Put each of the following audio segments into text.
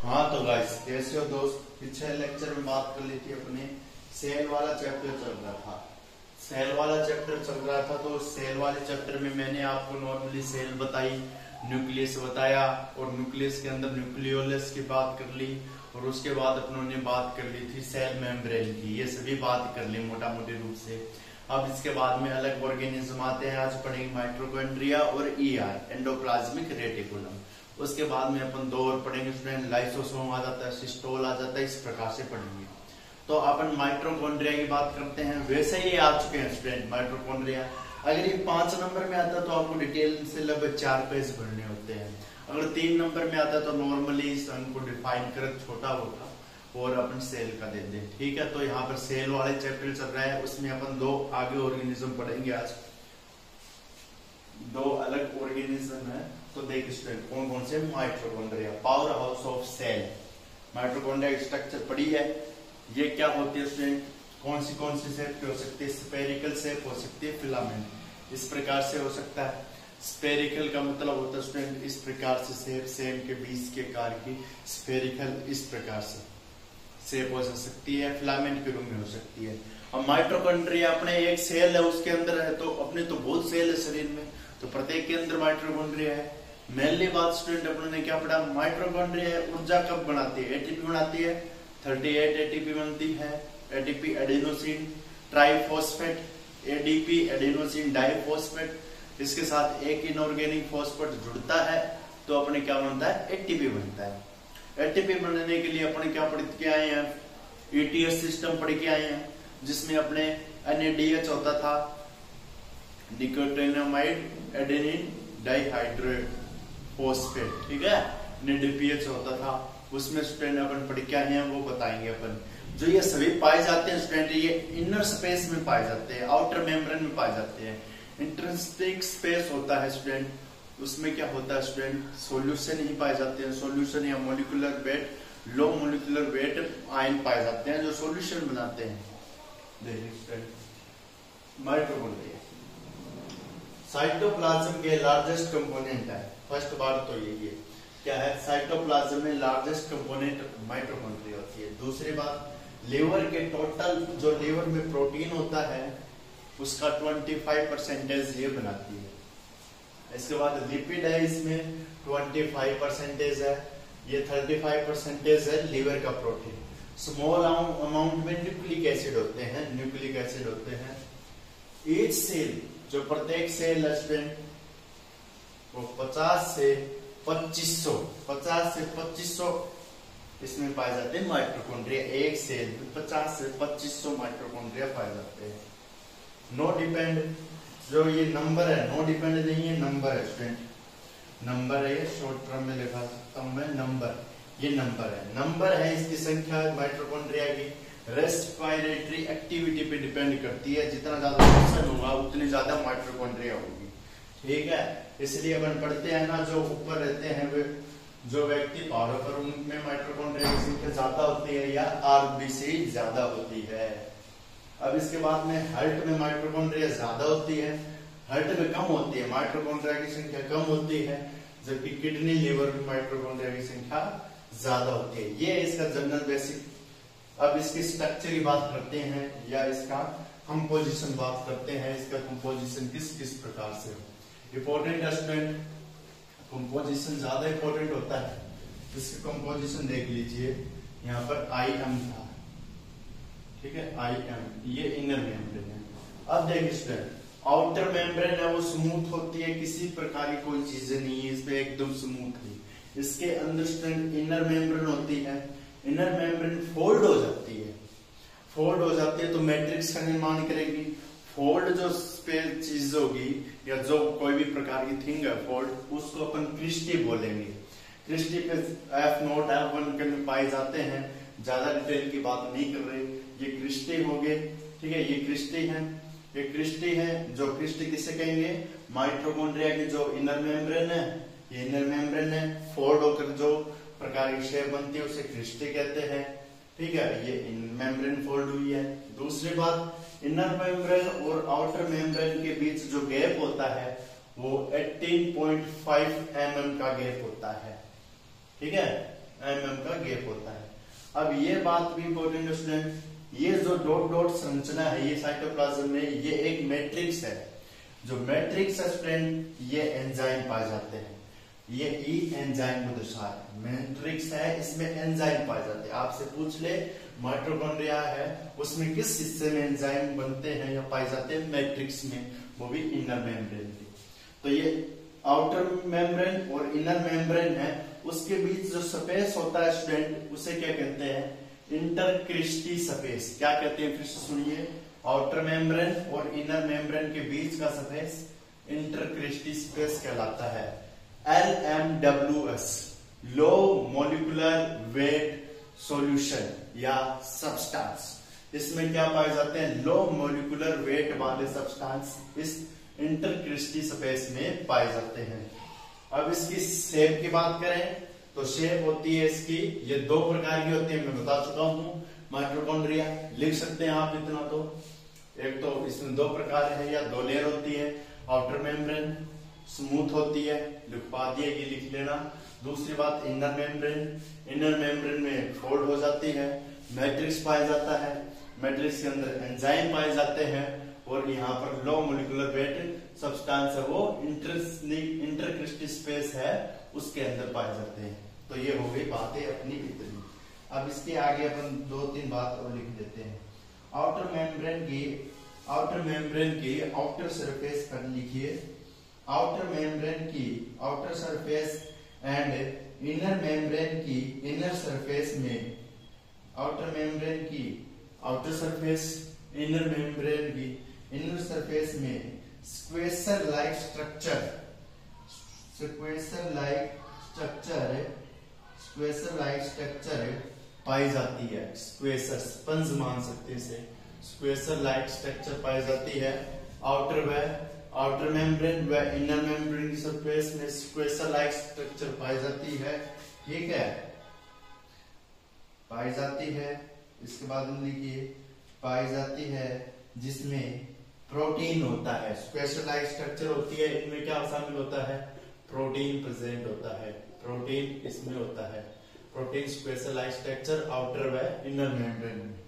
हाँ तो गाइस कैसे हो दोस्त। पिछले लेक्चर में बात कर ली थी अपने सेल वाला चैप्टर चल रहा था। सेल वाला चैप्टर चल रहा था तो सेल वाले चैप्टर में मैंने आपको नॉर्मली सेल बताई, न्यूक्लियस बताया और न्यूक्लियस के अंदर न्यूक्लियोलस की बात कर ली और उसके बाद अपनों ने बात कर ली थी सेल मेम्ब्रेन की। ये सभी बात कर ली मोटा मोटी रूप से। अब इसके बाद में अलग ऑर्गेनिज्म आते हैं। आज पढ़ेंगे माइटोकॉन्ड्रिया और ईआर एंडोप्लाज्मिक रेटिकुलम। उसके बाद में अपन दो और पढ़ेंगे स्टूडेंट, लाइसोसोम आ जाता है, सिस्टोल आ जाता है। इस प्रकार से पढ़ेंगे। तो अपन माइटोकॉन्ड्रिया की बात करते हैं। वैसे ही आ चुके हैं स्टूडेंट माइटोकॉन्ड्रिया। अगर ये 5 नंबर में आता है तो आपको डिटेल से लगभग 4 पेज भरने होते हैं। अगर 3 नंबर में आता है तो नॉर्मली इस अंक को डिफाइन कर छोटा होता और अपन सेल का दे दें। ठीक है, तो यहाँ पर सेल वाले चैप्टर चल रहा है, उसमें अपन 2 आगे ऑर्गेनिज्म पढ़ेंगे। आज 2 अलग ऑर्गेनिज्म है। तो देख स्टूडेंट कौन कौन से। Mitochondria, powerhouse of cell. Mitochondria की स्ट्रक्चर पढ़ी है। ये क्या होती है स्टूडेंट, कौन सी शेप की हो सकती है। स्पेरिकल शेप हो सकती है, फिलामेंट इस प्रकार से हो सकता है। स्पेरिकल का मतलब होता है स्टूडेंट इस प्रकार से शेप, सेम के बीच के कार की स्पेरिकल इस प्रकार से शेप हो सकती है, फिलामेंट के रूप में हो सकती है। और माइटोकॉन्ड्रिया अपने एक सेल है उसके अंदर है, तो अपने तो बहुत सेल है शरीर में, तो प्रत्येक के अंदर माइटोकॉन्ड्रिया है। मेनली बात स्टूडेंट अपने ने क्या पढ़ा, माइटोकॉन्ड्रिया ऊर्जा कब बनाती है, एटीपी बनाती है। 38 एटीपी बनती है। ATP adenosine triphosphate, ADP adenosine diphosphate. इसके साथ एक इनऑर्गेनिक फॉस्फेट जुड़ता है तो अपने क्या बनता है, एटीपी बनता है। एटीपी बनने के लिए अपने क्या पढ़ के आए हैं, ईटीएस सिस्टम पढ़ के आए हैं, जिसमें अपने NADH होता था, निकोटिनामाइड एडेनिन डाइहाइड्रोफॉस्फेट। ठीक है, NADPH होता था, उसमें स्टूडेंट अपन पढ़ के आए हैं, वो बताएंगे अपन। जो ये सभी पाए जाते हैं स्टूडेंट, ये इनर स्पेस में पाए जाते हैं, आउटर मेम्ब्रेन में पाए जाते हैं। इंट्रिंसिक स्पेस होता है स्टूडेंट, उसमें क्या होता है स्टूडेंट, सॉल्यूशन ही पाए जाते हैं। सॉल्यूशन या molecular weight, low molecular weight ion पाए जाते हैं जो सॉल्यूशन बनाते हैं। देखिए स्टूडेंट माइटोकॉन्ड्रिया साइटोप्लाज्म के लार्जेस्ट कंपोनेंट है। फर्स्ट बात तो यही है, क्या है, साइटोप्लाज्म में लार्जेस्ट कंपोनेंट माइटोकॉन्ड्रिया होती है। दूसरी बात, लीवर के टोटल जो लीवर में प्रोटीन होता है उसका 25% ये बनाती है। इसके बाद लिपिड है, इसमें 25% है, ये 35% है लीवर का प्रोटीन। स्मॉल अमाउंट में न्यूक्लिक एसिड होते हैं। ईच सेल, जो प्रत्येक सेल स्टूडेंट वो 50 से 2500 इसमें पाए जाते हैं माइटोकॉन्ड्रिया। एक सेल में 50 से 2500 माइटोकॉन्ड्रिया पाए जाते हैं। नो डिपेंड, जो ये नंबर है, नो डिपेंड नहीं है, नंबर है स्टूडेंट, नंबर है। ये शॉर्ट टर्म में लिखा सकता हूं मैं, नंबर, ये नंबर है इसकी संख्या माइटोकॉन्ड्रिया की रेस्पिरेटरी एक्टिविटी पे डिपेंड करती है। जितना ज्यादा ऑक्सीजन होगा उतनी ज्यादा माइटोकॉन्ड्रिया होगी। ठीक है, इसलिए अपन पढ़ते हैं ना, जो ऊपर रहते हैं वे जो व्यक्ति पहाड़ों पर, उनमें माइटोकॉन्ड्रिया की संख्या ज्यादा होती है या आरबीसी ज्यादा होती है। अब इसके बाद में हार्ट में माइटोकॉन्ड्रिया ज्यादा होती है, हार्ट में कम होती है, माइटोकॉन्ड्रिया की संख्या कम होती है, जबकि किडनी लिवर में माइटोकॉन्ड्रिया की संख्या ज्यादा होती है। ये इसका जनरल बेसिक। अब इसकी स्ट्रक्चर की बात करते हैं या इसका कंपोजिशन बात करते हैं। इसका कंपोजिशन किस प्रकार से इंपॉर्टेंट स्टूडेंट, कंपोजिशन ज्यादा इंपॉर्टेंट होता है। इसका कंपोजिशन देख लीजिए, यहाँ पर IM था, ठीक है, IM, ये इनर मेम्ब्रेन है। अब देखिए स्टूडेंट, आउटर मेम्ब्रेन है वो स्मूथ होती है, किसी प्रकार की कोई चीजें नहीं है इसमें, एकदम स्मूथ है। इसके अंदर स्टूडेंट इनर मेम्ब्रेन होती है। इनर मेम्ब्रेन फोल्ड हो जाती है, तो मैट्रिक्स का निर्माण करेगी। फोल्ड जो चीज होगी या जो कोई भी प्रकार की थिंग है फोल्ड, उसको अपन क्रिस्टी बोलेंगे। क्रिस्टी पे F0 F1 में पाए जाते हैं। ज्यादा डिटेल की बात नहीं कर रहे, ये क्रिस्टी हो गए। ठीक है, ये क्रिस्टी है। जो क्रिस्टी किसे कहेंगे, माइटोकॉन्ड्रिया की जो इनर मेम्ब्रेन है, ये इनर मेम्ब्रेन है। फोल्ड होकर जो प्रकार की शेप बनती है उसे क्रिस्टी कहते हैं। ठीक है, ये मेम्ब्रेन फोल्ड हुई है। दूसरी बात, इनर मेम्ब्रेन और आउटर मेम्ब्रेन के बीच जो गैप होता है वो 18.5 mm का गैप होता है। ठीक है, का गैप होता है। अब ये बात भी इंपॉर्टेंट है स्टूडेंट, ये जो डॉट डॉट संरचना है ये साइटोप्लाज्म में ये एक मैट्रिक्स है। जो मैट्रिक्स है स्टूडेंट ये एंजाइम पाए जाते हैं, ये ई एंजाइम को दर्शा है। मैट्रिक्स है इसमें एंजाइम पाए जाते हैं। आपसे पूछ ले माइटोकॉन्ड्रिया है उसमें किस हिस्से में एंजाइम बनते हैं या पाए जाते हैं, मैट्रिक्स में, वो भी इनर मेम्ब्रेन में। तो ये आउटर मेम्ब्रेन और इनर मेम्ब्रेन है, उसके बीच जो स्पेस होता है स्टूडेंट उसे क्या कहते हैं, इंटरक्रिस्टी स्पेस। क्या कहते हैं फिर से सुनिए, आउटर मेम्ब्रेन और इनर मेम्ब्रेन के बीच का स्पेस इंटरक्रिस्टी स्पेस कहलाता है। LMWS low molecular weight solution या सब्सटेंस, इसमें क्या पाए जाते हैं, लो मोलिकुलर वेट वाले सब्सटेंस इस इंटरक्रिस्टी स्पेस में पाए जाते हैं। अब इसकी शेप की बात करें तो शेप होती है इसकी, ये दो प्रकार की होती है, मैं बता चुका हूं। माइटोकॉन्ड्रिया लिख सकते हैं आप इतना तो, एक तो इसमें दो प्रकार है या दो लेयर होती है। आउटर मेम्ब्रेन स्मूथ होती है, लिखवा दिए कि लिख लेना। दूसरी बात इनर मेम्ब्रेन, इनर मेम्ब्रेन में फोल्ड हो जाती है, मैट्रिक्स पाया जाता है, मैट्रिक्स के अंदर एंजाइम पाए जाते हैं और यहाँ पर लो मोलिकुलर वेट सब्सटेंस है वो इंटरक्रिस्टी स्पेस है उसके अंदर पाए जाते हैं। तो ये हो गई बातें अपनी इतनी। अब इसके आगे अपन दो तीन बात और लिख देते हैं। आउटर मेम्ब्रेन की आउटर सरफेस पर लिखिए, आउटर मेम्ब्रेन की outer surface and inner membrane की इनर सरफेस में, आउटर मेम्ब्रेन की आउटर सरफेस, इनर मेम्ब्रेन की इनर सरफेस में स्क्वेसर लाइक स्ट्रक्चर पाई जाती है। स्क्वेसर स्पंज मान सकते हैं इसे, स्क्वेसर लाइक स्ट्रक्चर पाई जाती है आउटर मेम्ब्रेन व इनर मेम्ब्रेन की सरफेस में स्क्वेसर लाइक स्ट्रक्चर पाई जाती है। ठीक है, पाई जाती है। इसके बाद हम लिखिए पाई जाती है जिसमें प्रोटीन होता है। स्क्वेसर लाइक स्ट्रक्चर होती है, इनमें क्या शामिल होता है, प्रोटीन प्रेजेंट होता है, प्रोटीन इसमें होता है। प्रोटीन स्क्वेसर लाइक स्ट्रक्चर आउटर व इनर मेम्ब्रेन में।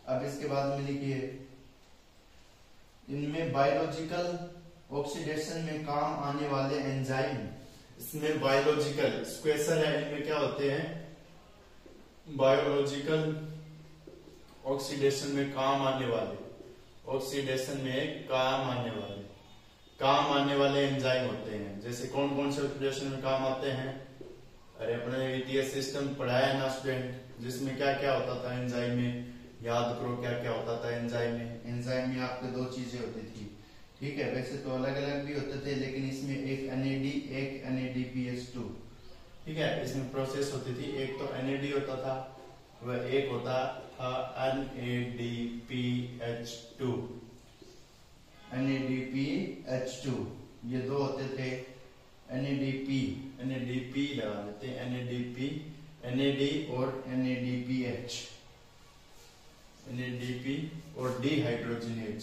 अब इसके बाद में लिखिए इनमें बायोलॉजिकल ऑक्सीडेशन में काम आने वाले एंजाइम, इसमें बायोलॉजिकल स्क्वेसर है, इनमें क्या होते हैं, बायोलॉजिकल ऑक्सीडेशन में काम आने वाले, ऑक्सीडेशन में काम आने वाले एंजाइम होते हैं। जैसे कौन कौन से ऑक्सीडेशन में काम आते हैं, अरे अपने ETS सिस्टम पढ़ाया है ना स्टूडेंट, जिसमें क्या क्या होता था एंजाइम में, याद करो क्या क्या होता था एंजाइम में। एंजाइम में आपके दो चीजें होती थी, ठीक है, वैसे तो अलग अलग भी होते थे लेकिन इसमें एक NAD एक NADPH2, ठीक है, इसमें प्रोसेस होती थी। एक तो NAD होता था वह एक होता था NADPH2, ये दो होते थे। NADP लगा देते हैं, NAD और NADPH, NADP और डिहाइड्रोजिनेज,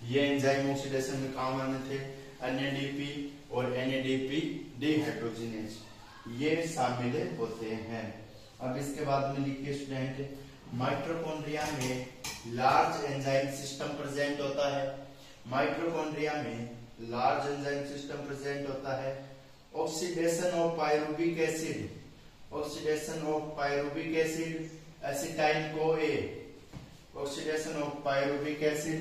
ये एंजाइम ऑक्सीडेशन में काम आने थे। NADP और NADP डिहाइड्रोजिनेज ये शामिल होते हैं। अब इसके बाद में लिखिए स्टूडेंट, माइटोकॉन्ड्रिया में लार्ज एंजाइम सिस्टम प्रेजेंट होता है। माइटोकॉन्ड्रिया में लार्ज एंजाइम सिस्टम प्रेजेंट होता है। Oxidation of pyruvic acid, oxidation of pyruvic acid acetyl CoA, oxidation of pyruvic acid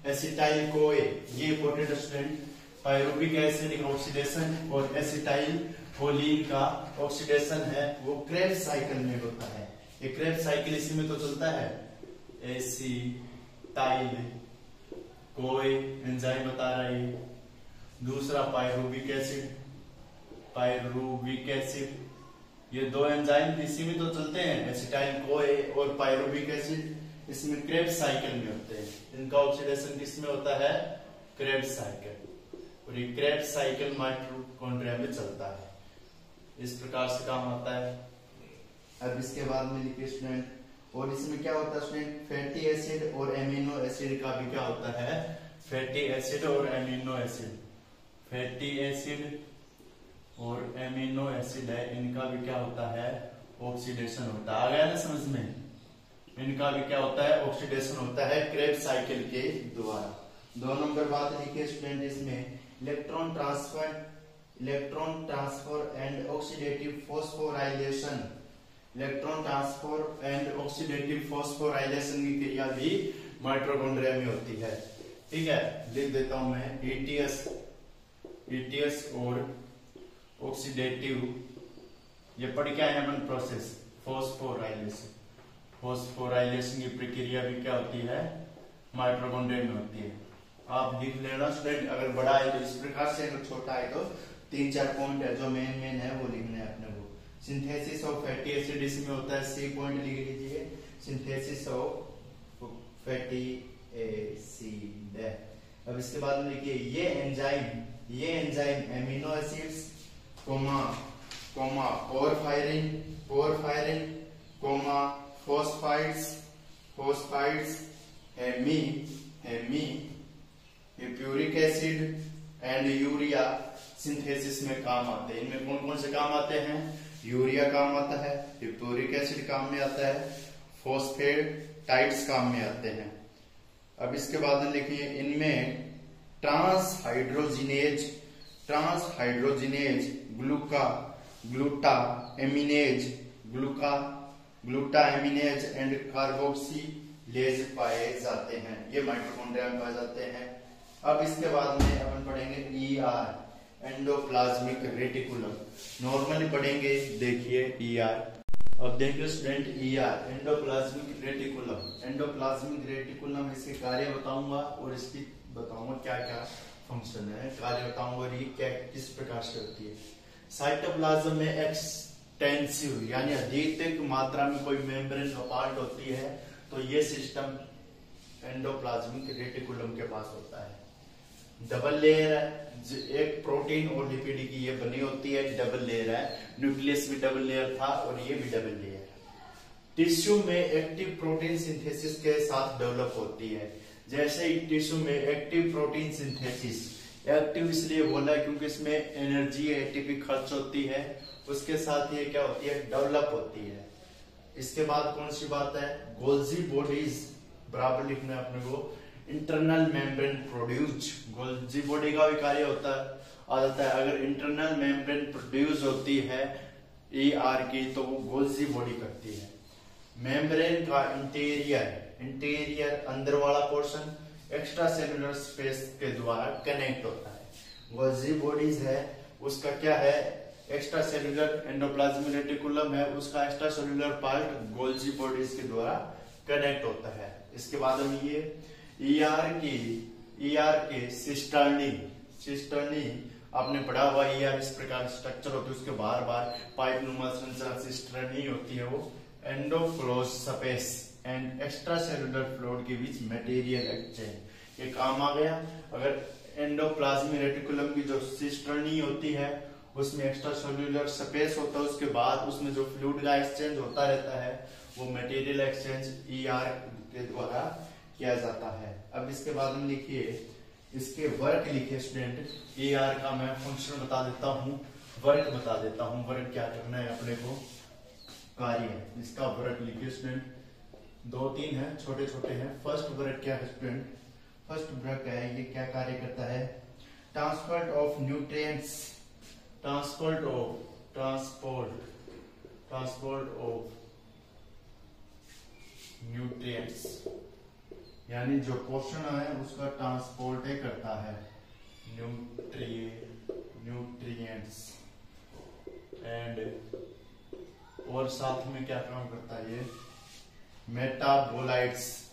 acetyl CoA, ये इंपॉर्टेंट स्टूडेंट। पायरुविक एसिड का oxidation और acetyl choline का oxidation है वो क्रेब्स साइकिल में होता है। ये क्रेब्स साइकिल इसी में तो चलता है। एसिटाइल CoA एंजाइम बता रहा है। दूसरा पायरुविक एसिड, ये दो एंजाइम इसी में तो चलते हैं, एसिटाइल CoA और पायरुविक एसिड, इसमें क्रेब्स साइकिल में होते हैं। इनका ऑक्सीडेशन किसमें होता है, क्रेब्स साइकिल, और ये क्रेब्स साइकिल माइटोकॉन्ड्रिया में चलता है। इस प्रकार से काम आता है। अब इसके बाद में लिखिए स्टूडेंट, और इसमें क्या होता है स्टूडेंट, फैटी एसिड और एमिनो एसिड का भी क्या होता है, फैटी एसिड और एमिनो एसिड, फैटी एसिड और एमिनो एसिड है, इनका भी क्या होता है, ऑक्सीडेशन होता है। आ गया ना समझ में? इनका भी क्या होता है, ऑक्सीडेशन होता है क्रेब्स साइकिल के द्वारा। 2 नंबर बात लिखिए स्टूडेंट इसमें, electron transfer and oxidative phosphorylation. Electron transfer and oxidative phosphorylation की क्रिया भी माइटोकॉन्ड्रिया में होती है। ठीक है, लिख देता हूं मैं, ईटीएस और ऑक्सीडेटिव, ये पढ़ के आए अपन प्रोसेस, फॉस्फोराइलेशन की प्रक्रिया भी क्या होती है, माइटोकॉन्ड्रिया में होती है। आप लिख लेना स्टूडेंट, अगर बड़ा है तो इस प्रकार से, अगर छोटा है तो 3-4 पॉइंट है जो मेन है वो लिखने हैं अपने को। सिंथेसिस ऑफ फैटी एसिड इसमें होता है, सी पॉइंट लिख लीजिए, सिंथेसिस ऑफ फैटी एसिड। अब इसके बाद में लिखिए ये enzyme amino acids comma porphyrin comma phosphides purine acid and urea synthesis में काम आते हैं। इनमें कौन कौन से काम आते हैं, यूरिया काम आता है, प्यूरिक एसिड काम में आता है, फॉस्फेटाइड्स काम में आते हैं। अब इसके बाद में लिखिए इनमें ट्रांसहाइड्रोजिनेज ग्लूटा एमिनेज एंड कार्बोक्सिलेज पाए जाते हैं, ये माइटोकॉन्ड्रिया में पाए जाते हैं। अब इसके बाद में अपन पढ़ेंगे ER, एंडोप्लाज्मिक रेटिकुलम। नॉर्मली पढ़ेंगे, देखिए ER। अब देखिए स्टूडेंट ER, एंडोप्लाज्मिक रेटिकुलम, इसके कार्य बताऊंगा और इसकी बताऊंगा क्या क्या फंक्शन है, कार्य बताऊंगा और ये क्या किस प्रकार से होती है। साइटोप्लाज्म में एक्सटेंसिव यानी अधिक मात्रा में कोई मेम्ब्रेन पार्ट होती है, तो ये सिस्टम एंडोप्लाज्मिक रेटिकुलम के पास होता है। डबल लेयर है, एक प्रोटीन और लिपिड की ये बनी होती है, डबल लेयर है, न्यूक्लियस भी डबल लेयर था और ये भी डबल लेयर है। टिश्यू में एक्टिव प्रोटीन सिंथेसिस के साथ डेवलप होती है। जैसे ही टिश्यू में एक्टिव प्रोटीन सिंथेसिस, एक्टिव इसलिए बोला है क्योंकि इसमें एनर्जी एटीपी खर्च होती है, उसके साथ ये क्या होती है, डेवलप होती है। इसके बाद कौन सी बात है, गोल्जी बॉडीज, बराबर लिखना है अपने को, internal membrane produce. Golgi body का भी कार्य होता है, आ जाता है। अगर इंटरनल मेम्ब्रेन प्रोड्यूस होती है ER की, तो वो गोल्जी बॉडी करती है। मेम्ब्रेन का इंटीरियर अंदर वाला पोर्शन एक्स्ट्रा सेलुलर स्पेस के द्वारा कनेक्ट होता है। गोल्जी बॉडीज है, उसका क्या है, एक्स्ट्रा सेलुलर एंडोप्लाज्मिक रेटिकुलम है, उसका extra cellular part Golgi bodies के द्वारा कनेक्ट होता है। इसके बाद में ये ER के सिस्टर्नी आपने पढ़ा हुआ, ER इस प्रकार स्ट्रक्चर होती है, उसके बार बार पाइप नुमा संरचना सिस्टर्नी होती है। वो एंडोफ्लोज space and extracellular fluid के बीच मटेरियल एक्सचेंज, ये काम आ गया। अगर एंडोप्लाज्मिक रेटिकुलम की जो सिस्टर्नी होती है उसमें एक्स्ट्रा सेलुलर स्पेस होता है, उसके बाद उसमें जो फ्लूइड का एक्सचेंज होता रहता है, वो मटेरियल एक्सचेंज ER के द्वारा किया जाता है। अब इसके बाद में लिखिए, इसके वर्क लिखिए स्टूडेंट, ER का मैं फंक्शन बता देता हूँ, वर्क बता देता हूँ, वर्क क्या करना है अपने को, कार्य, इसका वर्क लिखिए स्टूडेंट। 2-3 है, छोटे छोटे हैं। फर्स्ट वर्क क्या है स्टूडेंट, फर्स्ट वर्क है, ये क्या कार्य करता है, transport of nutrients, transport of nutrients, यानी जो पोषण है उसका ट्रांसपोर्ट करता है, न्यूट्रिएंट्स एंड, और साथ में क्या काम करता है ये, मेटाबोलाइट्स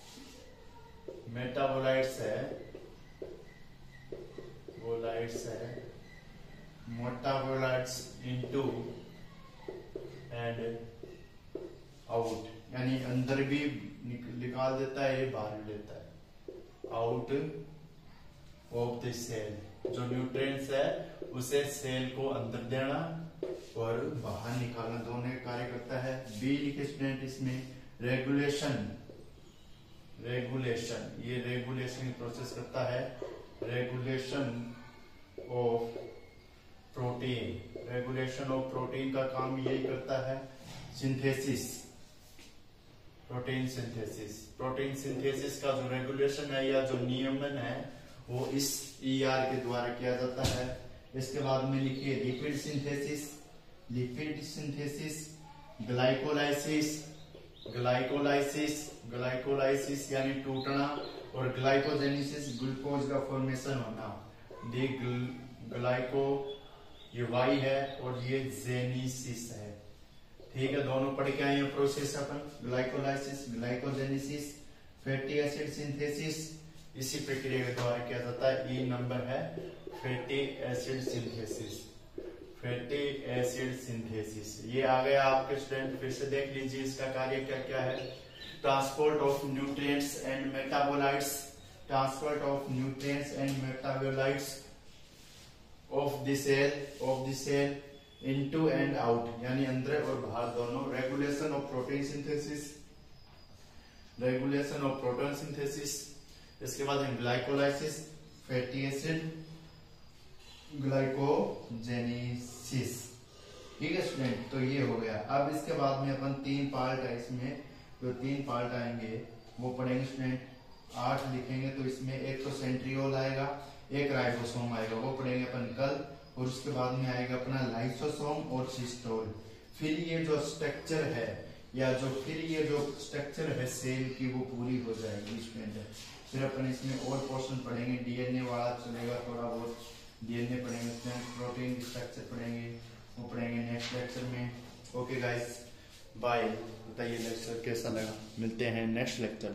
इनटू एंड आउट, यानी अंदर भी निकाल देता है, ये बाहर लेता है, आउट ऑफ द सेल। जो न्यूट्रिएंट्स है उसे सेल को अंदर देना और बाहर निकालना, दोनों कार्य करता है। बी लिखे स्टूडेंट इसमें, रेगुलेशन, ये रेगुलेशन की प्रोसेस करता है, regulation of protein, regulation of protein का काम यही करता है, synthesis, protein synthesis. Protein synthesis का जो रेगुलेशन है या जो नियमन है वो इस ईआर के द्वारा किया जाता है। इसके बाद में लिखिए lipid synthesis, lipid synthesis, glycolysis, glycolysis, glycolysis यानी टूटना, और ग्लाइकोजेनेसिस ग्लूकोज का फॉर्मेशन होना। दी ग्लाइको ये वाई है और ये जेनेसिस है। ठीक है, दोनों पढ़ के आए हैं प्रोसेस अपन, glycolysis, glycogenesis, fatty acid synthesis, इसी प्रक्रिया के द्वारा किया जाता है। ई नंबर है fatty acid synthesis, fatty acid synthesis. ये आ गया आपके स्टूडेंट, फिर से देख लीजिए इसका कार्य क्या क्या है। Transport of nutrients and metabolites, transport of nutrients and metabolites of the cell into and out, यानी अंदर और बाहर दोनों। Regulation of protein synthesis, regulation of protein synthesis. इसके बाद ग्लाइकोलाइसिस, फैटी एसिड, ग्लाइकोजेनेसिस। ठीक है स्टूडेंट, तो ये हो गया। अब इसके बाद में अपन 3 पार्ट है इसमें, जो 3 पार्ट आएंगे वो पढ़ेंगे स्टूडेंट। 8 लिखेंगे तो इसमें एक तो सेंट्रियोल आएगा, एक राइबोसोम आएगा, वो पढ़ेंगे अपन कल। और उसके बाद में आएगा अपना लाइसोसोम और सिस्टोल। फिर ये जो स्ट्रक्चर है या जो फिर ये जो स्ट्रक्चर है सेल की वो पूरी हो जाएगी स्टूडेंट। फिर अपन इसमें और पोर्शन पढ़ेंगे, डीएनए वाला चलेगा थोड़ा बहुत, डीएनए पढ़ेंगे, प्रोटीन स्ट्रक्चर पढ़ेंगे, वो पढ़ेंगे नेक्स्ट लेक्चर में। Okay guys, bye. बताइए लेक्चर कैसा लगा, मिलते हैं नेक्स्ट लेक्चर।